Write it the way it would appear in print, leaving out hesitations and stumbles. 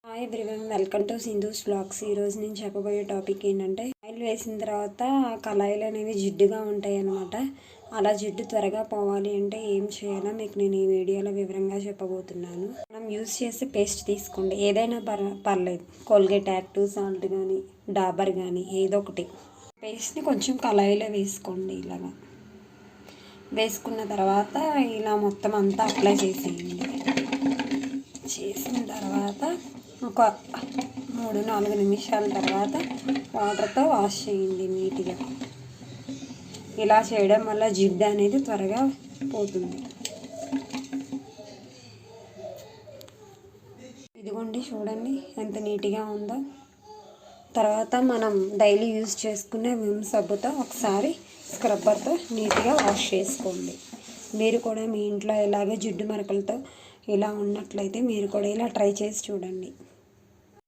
Hi everyone, welcome to Sindhu's vlogs. ఈరోజు నేను చెప్పబోయే టాపిక్ ఏంటంటే, ఆయిల్ వేసిన తర్వాత కళాయిలు అనేవి జిడ్డుగా ఉంటాయి అన్నమాట. అలా జిడ్డు త్వరగా పోవాలి అంటే ఏం చేయాలో మీకు నేను ఈ వీడియోలో వివరంగా చెప్పబోతున్నాను. మనం యూజ్ చేసే పేస్ట్ తీసుకోండి, ఏదైనా పర్లేదు. కోల్గేట్ యాక్టివ్ సాల్ట్ కానీ డాబర్ కానీ ఏదో ఒకటి. పేస్ట్ని కొంచెం కళాయిలో వేసుకోండి. ఇలాగా వేసుకున్న తర్వాత ఇలా మొత్తం అంతా అప్లై చేసేయండి. చేసిన తర్వాత ఒక 3-4 నిమిషాల తర్వాత వాటర్తో వాష్ చేయండి నీట్గా. ఇలా చేయడం వల్ల జిడ్డు అనేది త్వరగా పోతుంది. ఇదిగోండి, చూడండి ఎంత నీట్గా ఉందో. తర్వాత మనం డైలీ యూజ్ చేసుకునే విమ్ సబ్బుతో ఒకసారి స్క్రబ్బర్తో నీట్గా వాష్ చేసుకోండి. మీరు కూడా మీ ఇంట్లో ఇలాగే జిడ్డు మరకలతో ఇలా ఉన్నట్లయితే మీరు కూడా ఇలా ట్రై చేసి చూడండి.